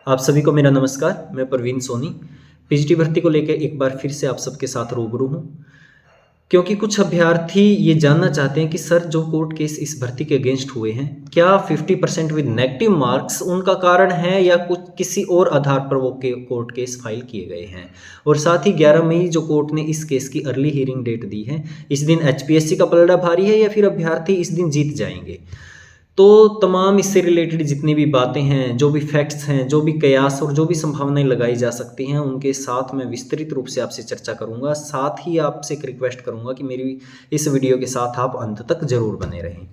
आप सभी को मेरा नमस्कार। मैं प्रवीण सोनी पीजीटी भर्ती को लेकर एक बार फिर से आप सबके साथ रूबरू हूँ, क्योंकि कुछ अभ्यर्थी ये जानना चाहते हैं कि सर जो कोर्ट केस इस भर्ती के अगेंस्ट हुए हैं, क्या 50% विद नेगेटिव मार्क्स उनका कारण है या कुछ किसी और आधार पर वो कोर्ट केस फाइल किए गए हैं। और साथ ही 11 मई जो कोर्ट ने इस केस की अर्ली हियरिंग डेट दी है, इस दिन एचपीएससी का पलड़ा भारी है या फिर अभ्यर्थी इस दिन जीत जाएंगे। तो तमाम इससे रिलेटेड जितनी भी बातें हैं, जो भी फैक्ट्स हैं, जो भी कयास और जो भी संभावनाएं लगाई जा सकती हैं, उनके साथ मैं विस्तृत रूप से आपसे चर्चा करूंगा। साथ ही आपसे एक रिक्वेस्ट करूंगा कि मेरी इस वीडियो के साथ आप अंत तक जरूर बने रहें।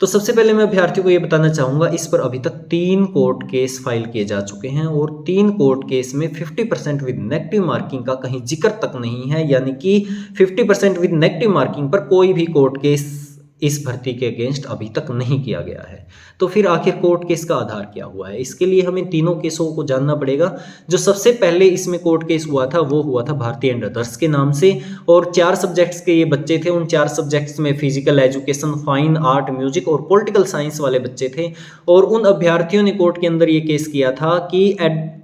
तो सबसे पहले मैं अभ्यर्थियों को ये बताना चाहूँगा, इस पर अभी तक 3 कोर्ट केस फाइल किए जा चुके हैं और 3 कोर्ट केस में 50% विद नेगेटिव मार्किंग का कहीं जिक्र तक नहीं है, यानी कि 50% विद नेगेटिव मार्किंग पर कोई भी कोर्ट केस इस भर्ती के अगेंस्ट अभी तक नहीं किया गया है। तो फिर आखिर कोर्ट केस का आधार क्या हुआ है, इसके लिए हमें तीनों केसों को जानना पड़ेगा। जो सबसे पहले इसमें कोर्ट केस हुआ था वो हुआ था भारती एंड अदर्स के नाम से, और 4 सब्जेक्ट्स के ये बच्चे थे। उन 4 सब्जेक्ट्स में physical education, fine art, music और पॉलिटिकल साइंस वाले बच्चे थे। और उन अभ्यर्थियों ने कोर्ट के अंदर ये केस किया था कि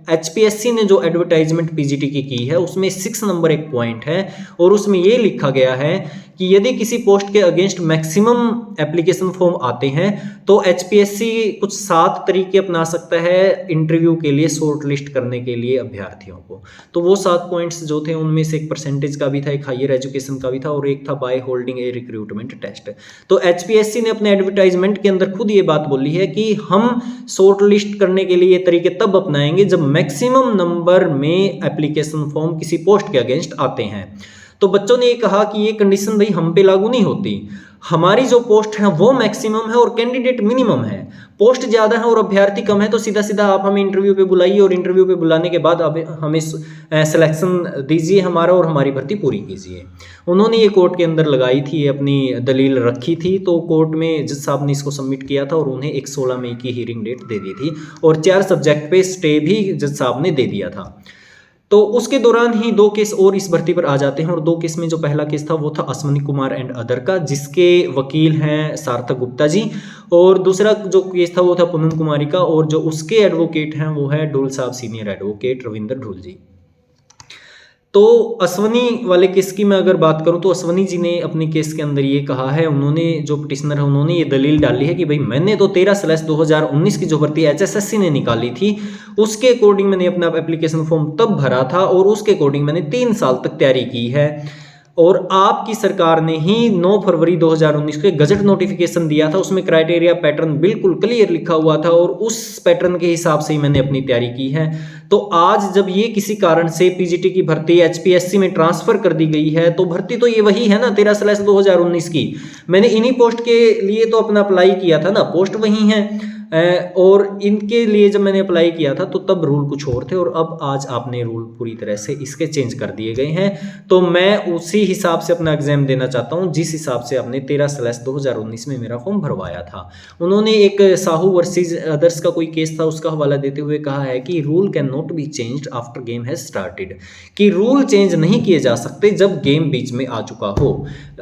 एचपीएससी ने जो एडवर्टाइजमेंट पीजीटी की है उसमें 6 नंबर एक पॉइंट है, और उसमें ये लिखा गया है कि यदि किसी पोस्ट के अगेंस्ट मैक्सिमम एप्लीकेशन फॉर्म आते हैं तो एचपीएससी कुछ 7 तरीके अपना सकता है इंटरव्यू के लिए शॉर्ट लिस्ट करने के लिए अभ्यर्थियों को। तो वो 7 पॉइंट्स जो थे उनमें से एक परसेंटेज का भी था, एक हायर एजुकेशन का भी था और एक था by holding a recruitment test. तो एचपीएससी ने अपने एडवर्टाइजमेंट के अंदर खुद ये बात बोली है कि हम शॉर्ट लिस्ट करने के लिए ये तरीके तब अपनाएंगे जब मैक्सिमम नंबर में एप्लीकेशन फॉर्म किसी पोस्ट के अगेंस्ट आते हैं। तो बच्चों ने ये कहा कि ये कंडीशन भाई हम पे लागू नहीं होती, हमारी जो पोस्ट है वो मैक्सिमम है और कैंडिडेट मिनिमम है। पोस्ट ज़्यादा है और अभ्यर्थी कम है तो सीधा सीधा आप हमें इंटरव्यू पे बुलाइए और इंटरव्यू पे बुलाने के बाद अब हमें सिलेक्शन दीजिए हमारा और हमारी भर्ती पूरी कीजिए। उन्होंने ये कोर्ट के अंदर लगाई थी, अपनी दलील रखी थी। तो कोर्ट में जज साहब ने इसको सबमिट किया था और उन्हें एक 16 मई की हियरिंग डेट दे दी थी और 4 सब्जेक्ट पे स्टे भी जज साहब ने दे दिया था। तो उसके दौरान ही 2 केस और इस भर्ती पर आ जाते हैं और 2 केस में जो पहला केस था वो था अश्वनी कुमार एंड अदर का, जिसके वकील हैं सार्थक गुप्ता जी, और दूसरा जो केस था वो था पूनम कुमारी का, और जो उसके एडवोकेट हैं वो है ढोल साहब सीनियर एडवोकेट रविंदर ढोल जी। तो अश्वनी वाले केस की मैं अगर बात करूं तो अश्वनी जी ने अपने केस के अंदर ये कहा है, उन्होंने जो पिटिशनर है उन्होंने ये दलील डाली है कि भाई मैंने तो 13/2019 की जो भर्ती एचएसएससी ने निकाली थी उसके अकॉर्डिंग मैंने अपना एप्लीकेशन फॉर्म तब भरा था और उसके अकॉर्डिंग मैंने 3 साल तक तैयारी की है। और आपकी सरकार ने ही 9 फरवरी 2019 को गजट नोटिफिकेशन दिया था, उसमें क्राइटेरिया पैटर्न बिल्कुल क्लियर लिखा हुआ था और उस पैटर्न के हिसाब से ही मैंने अपनी तैयारी की है। तो आज जब ये किसी कारण से पीजीटी की भर्ती एचपीएससी में ट्रांसफर कर दी गई है तो भर्ती तो ये वही है ना 13/2019 की। मैंने इन्हीं पोस्ट के लिए तो अपना अप्लाई किया था ना, पोस्ट वही है। और इनके लिए जब मैंने अप्लाई किया था तो तब रूल कुछ और थे और अब आज आपने रूल पूरी तरह से इसके चेंज कर दिए गए हैं। तो मैं उसी हिसाब से अपना एग्जाम देना चाहता हूं जिस हिसाब से आपने 13/2019 में मेरा फॉर्म भरवाया था। उन्होंने एक साहू वर्सेस अदर्स का कोई केस था उसका हवाला देते हुए कहा है कि rule can not be changed after game has started, कि रूल चेंज नहीं किए जा सकते जब गेम बीच में आ चुका हो।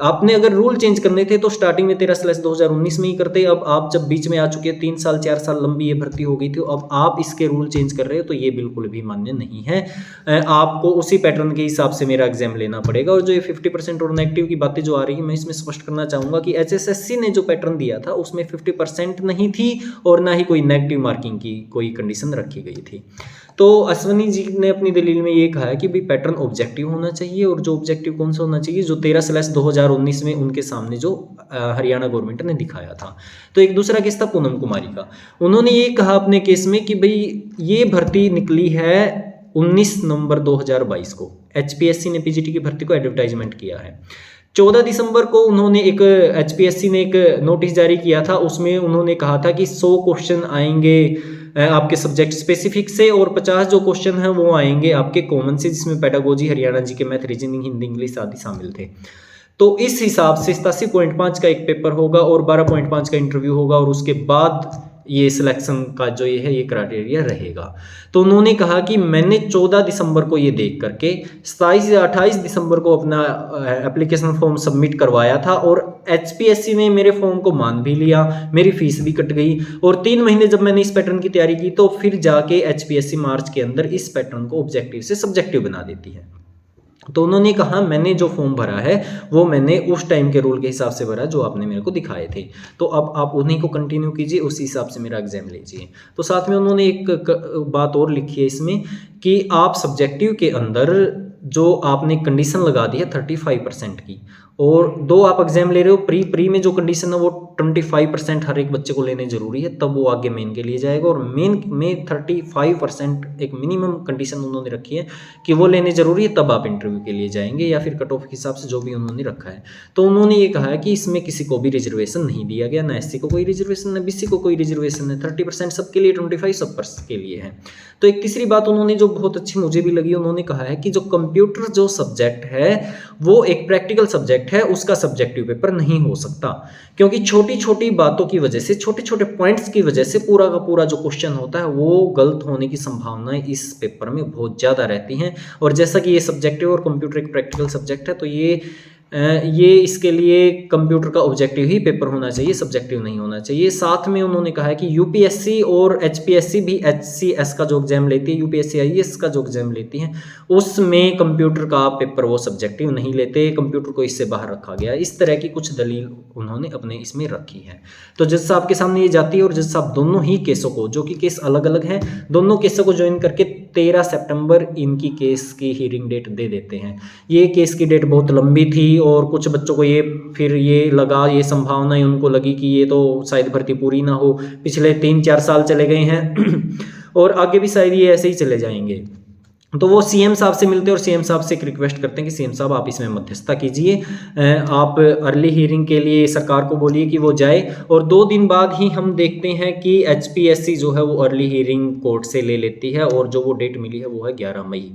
आपने अगर रूल चेंज करने थे तो स्टार्टिंग में 13/2019 में ही करते। अब आप जब बीच में आ चुके 3 साल 4 साल लंबी ये भर्ती हो गई थी, अब आप इसके रूल चेंज कर रहे हो तो ये बिल्कुल भी मान्य नहीं है। आपको उसी पैटर्न के हिसाब से मेरा एग्जाम लेना पड़ेगा। और जो ये 50% और नेगेटिव की बातें जो आ रही है, मैं इसमें स्पष्ट करना चाहूंगा कि एचएसएससी ने जो पैटर्न दिया था उसमें 50% नहीं थी और ना ही कोई नेगेटिव मार्किंग की कोई कंडीशन रखी गई थी। तो अश्वनी जी ने अपनी दलील में ये कहा है कि भाई पैटर्न ऑब्जेक्टिव होना चाहिए, और जो ऑब्जेक्टिव कौन सा होना चाहिए, जो 13/2019 में उनके सामने जो हरियाणा गवर्नमेंट ने दिखाया था। तो एक दूसरा केस था पूनम कुमारी का। उन्होंने ये कहा अपने केस में कि भाई ये भर्ती निकली है 19 नवंबर 2022 को, एचपीएससी ने पीजीटी की भर्ती को एडवर्टाइजमेंट किया है। 14 दिसंबर को उन्होंने एक एचपीएससी ने एक नोटिस जारी किया था, उसमें उन्होंने कहा था कि 100 क्वेश्चन आएंगे आपके सब्जेक्ट स्पेसिफिक से और 50 जो क्वेश्चन हैं वो आएंगे आपके कॉमन से, जिसमें पेडागोजी, हरियाणा जी के मैथ, रीजनिंग, हिंदी, इंग्लिश आदि शामिल थे। तो इस हिसाब से 87.5 का एक पेपर होगा और 12.5 का इंटरव्यू होगा और उसके बाद ये सिलेक्शन का जो ये है ये क्राइटेरिया रहेगा। तो उन्होंने कहा कि मैंने 14 दिसंबर को ये देख करके 27 या 28 दिसंबर को अपना एप्लीकेशन फॉर्म सबमिट करवाया था और HPSC ने मेरे फॉर्म को मान भी लिया, मेरी फीस भी कट गई और 3 महीने जब मैंने इस पैटर्न की तैयारी की तो फिर जाके HPSC मार्च के अंदर इस पैटर्न को ऑब्जेक्टिव से सब्जेक्टिव बना देती है। तो उन्होंने कहा मैंने जो फॉर्म भरा है वो मैंने उस टाइम के रूल के हिसाब से भरा जो आपने मेरे को दिखाए थे, तो अब आप उन्हीं को कंटिन्यू कीजिए, उसी हिसाब से मेरा एग्जाम लीजिए। तो साथ में उन्होंने एक बात और लिखी है इसमें कि आप सब्जेक्टिव के अंदर जो आपने कंडीशन लगा दी है 35% की, और दो आप एग्जाम ले रहे हो, प्री में जो कंडीशन है वो 25% हर एक बच्चे को लेने जरूरी है, तब वो आगे मेन के लिए जाएगा। और मेन में 35% एक मिनिमम कंडीशन उन्होंने रखी है कि वो लेने जरूरी है, तब आप इंटरव्यू के लिए जाएंगे या फिर कट ऑफ के हिसाब से जो भी उन्होंने रखा है। तो उन्होंने ये कहा है कि इसमें किसी को भी रिजर्वेशन नहीं दिया गया, ना SC को कोई रिजर्वेशन, ना BC को कोई रिजर्वेशन है। 30% सबके लिए, 25 सबके लिए है। तो एक तीसरी बात उन्होंने जो बहुत अच्छी मुझे भी लगी, उन्होंने कहा है कि जो कंप्यूटर जो सब्जेक्ट है वो एक प्रैक्टिकल सब्जेक्ट है, उसका सब्जेक्टिव पेपर नहीं हो सकता, क्योंकि छोटी छोटी बातों की वजह से, छोटे छोटे पॉइंट्स की वजह से पूरा का पूरा जो क्वेश्चन होता है वो गलत होने की संभावनाएं इस पेपर में बहुत ज़्यादा रहती हैं। और जैसा कि ये सब्जेक्टिव और कंप्यूटर एक प्रैक्टिकल सब्जेक्ट है, तो ये इसके लिए कंप्यूटर का ऑब्जेक्टिव ही पेपर होना चाहिए, सब्जेक्टिव नहीं होना चाहिए। साथ में उन्होंने कहा है कि UPSC और HPSC भी HCS का जो एग्जाम लेती है, UPSC IAS का जो एग्जाम लेती है, उसमें कंप्यूटर का पेपर वो सब्जेक्टिव नहीं लेते, कंप्यूटर को इससे बाहर रखा गया। इस तरह की कुछ दलील उन्होंने अपने इसमें रखी है। तो जज साहब के सामने ये जाती है और जज साहब दोनों ही केसों को, जो कि केस अलग अलग हैं, दोनों केसों को ज्वाइन करके 13 सितंबर इनकी केस की हियरिंग डेट दे देते हैं। ये केस की डेट बहुत लंबी थी और कुछ बच्चों को ये लगा, ये संभावनाएं उनको लगी कि ये तो शायद भर्ती पूरी ना हो। पिछले 3-4 साल चले गए हैं और आगे भी शायद ये ऐसे ही चले जाएंगे। तो वो CM साहब से मिलते हैं और CM साहब से एक रिक्वेस्ट करते हैं कि CM साहब आप इसमें मध्यस्थता कीजिए, आप अर्ली हियरिंग के लिए सरकार को बोलिए कि वो जाए। और 2 दिन बाद ही हम देखते हैं कि HPSC जो है वो अर्ली हियरिंग कोर्ट से ले लेती है और जो वो डेट मिली है वो है 11 मई।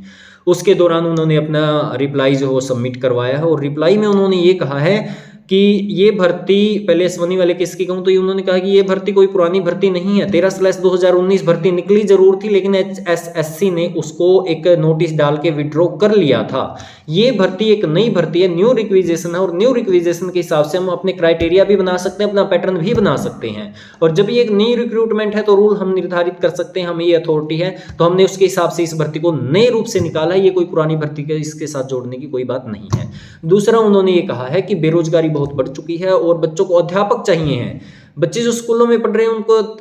उसके दौरान उन्होंने अपना रिप्लाई जो है सबमिट करवाया है और रिप्लाई में उन्होंने ये कहा है कि ये भर्ती, पहले S1 वाले केस की कहूँ तो ये उन्होंने कहा कि ये भर्ती कोई पुरानी भर्ती नहीं है। 13/2019 भर्ती निकली जरूर थी, लेकिन HSSC ने उसको एक नोटिस डाल के विड्रॉ कर लिया था। ये भर्ती एक नई भर्ती है, न्यू रिक्विजिशन है, और न्यू रिक्विजिशन के हिसाब से हम अपने क्राइटेरिया भी बना सकते हैं, अपना पैटर्न भी बना सकते हैं। और जब ये एक नई रिक्रूटमेंट है तो रूल हम निर्धारित कर सकते हैं, हमें ये अथॉरिटी है, तो हमने उसके हिसाब से इस भर्ती को नए रूप से निकाला है। ये कोई पुरानी भर्ती के इसके साथ जोड़ने की कोई बात नहीं है। दूसरा उन्होंने ये कहा है कि बेरोजगारी बहुत बढ़ चुकी है और बच्चों को अध्यापक चाहिए हैं। बच्चे जो स्कूलों में पढ़ रहे हैं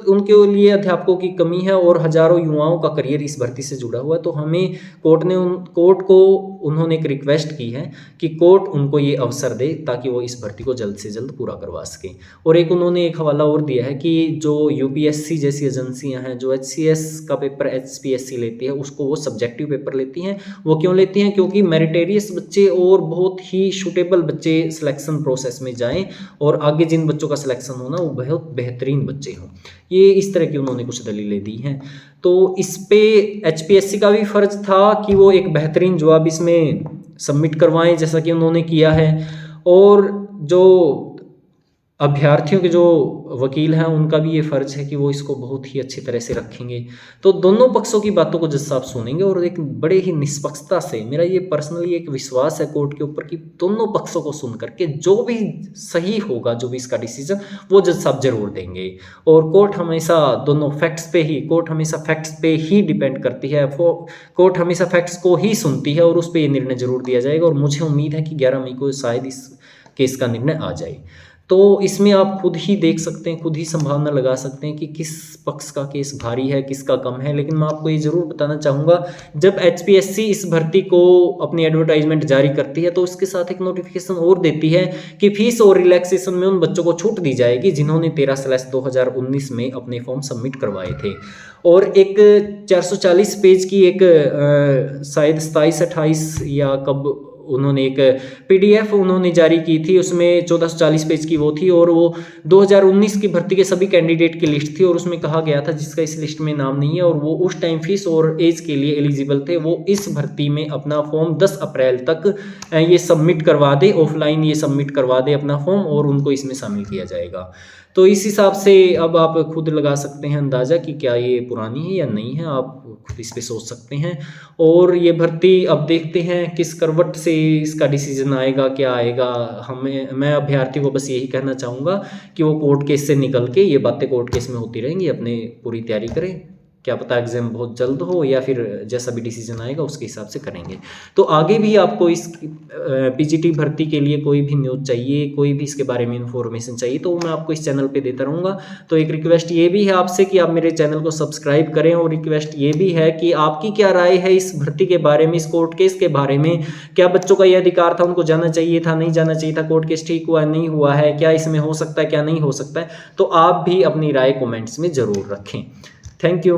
उनके लिए अध्यापकों की कमी है और हजारों युवाओं का करियर इस भर्ती से जुड़ा हुआ है। तो हमें कोर्ट को उन्होंने एक रिक्वेस्ट की है कि कोर्ट उनको ये अवसर दे ताकि वो इस भर्ती को जल्द से जल्द पूरा करवा सकें। और एक उन्होंने एक हवाला और दिया है कि जो UPSC जैसी एजेंसियां हैं, जो HCS का पेपर HPSC लेती है, उसको वो सब्जेक्टिव पेपर लेती हैं। वो क्यों लेती हैं? क्योंकि मेरिटेरियस बच्चे और बहुत ही सूटेबल बच्चे सिलेक्शन प्रोसेस में जाएं और आगे जिन बच्चों का सिलेक्शन होना वो बहुत बेहतरीन बच्चे हों। ये इस तरह की उन्होंने कुछ दलीलें दी हैं। तो इस पे HPSC का भी फर्ज था कि वो एक बेहतरीन जवाब इसमें सबमिट करवाएं, जैसा कि उन्होंने किया है। और जो अभ्यर्थियों के जो वकील हैं उनका भी ये फर्ज है कि वो इसको बहुत ही अच्छी तरह से रखेंगे। तो दोनों पक्षों की बातों को जज साहब सुनेंगे और एक बड़े ही निष्पक्षता से, मेरा ये पर्सनली एक विश्वास है कोर्ट के ऊपर कि दोनों पक्षों को सुन करके जो भी सही होगा, जो भी इसका डिसीजन, वो जज साहब जरूर देंगे। और कोर्ट हमेशा फैक्ट्स पे ही डिपेंड करती है, कोर्ट हमेशा फैक्ट्स को ही सुनती है और उस पर ये निर्णय जरूर दिया जाएगा। और मुझे उम्मीद है कि 11 मई को शायद इस केस का निर्णय आ जाए। तो इसमें आप खुद ही देख सकते हैं, खुद ही संभावना लगा सकते हैं कि किस पक्ष का केस भारी है, किसका कम है। लेकिन मैं आपको ये जरूर बताना चाहूँगा, जब HPSC इस भर्ती को अपनी एडवर्टाइजमेंट जारी करती है तो उसके साथ एक नोटिफिकेशन और देती है कि फीस और रिलैक्सेशन में उन बच्चों को छूट दी जाएगी जिन्होंने 13/2019 में अपने फॉर्म सबमिट करवाए थे। और एक 440 पेज की एक शायद 27-28 या कब उन्होंने एक PDF उन्होंने जारी की थी, उसमें 1440 पेज की वो थी और वो 2019 की भर्ती के सभी कैंडिडेट की लिस्ट थी। और उसमें कहा गया था, जिसका इस लिस्ट में नाम नहीं है और वो उस टाइम फीस और एज के लिए एलिजिबल थे, वो इस भर्ती में अपना फॉर्म 10 अप्रैल तक ये सबमिट करवा दे, ऑफलाइन ये सबमिट करवा दे अपना फॉर्म, और उनको इसमें शामिल किया जाएगा। तो इस हिसाब से अब आप खुद लगा सकते हैं अंदाज़ा कि क्या ये पुरानी है या नहीं है, आप खुद इस पे सोच सकते हैं। और ये भर्ती अब देखते हैं किस करवट से इसका डिसीजन आएगा, क्या आएगा। मैं अभ्यर्थी को बस यही कहना चाहूँगा कि वो कोर्ट केस से निकल के, ये बातें कोर्ट केस में होती रहेंगी, अपने पूरी तैयारी करें। क्या पता एग्ज़ाम बहुत जल्द हो या फिर जैसा भी डिसीजन आएगा उसके हिसाब से करेंगे। तो आगे भी आपको इस पीजीटी भर्ती के लिए कोई भी न्यूज़ चाहिए, कोई भी इसके बारे में इन्फॉर्मेशन चाहिए तो मैं आपको इस चैनल पे देता रहूँगा। तो एक रिक्वेस्ट ये भी है आपसे कि आप मेरे चैनल को सब्सक्राइब करें, और रिक्वेस्ट ये भी है कि आपकी क्या राय है इस भर्ती के बारे में, इस कोर्ट केस के बारे में। क्या बच्चों का ये अधिकार था, उनको जाना चाहिए था, नहीं जाना चाहिए था, कोर्ट केस ठीक हुआ है, नहीं हुआ है, क्या इसमें हो सकता है, क्या नहीं हो सकता है। तो आप भी अपनी राय कमेंट्स में ज़रूर रखें। Thank you.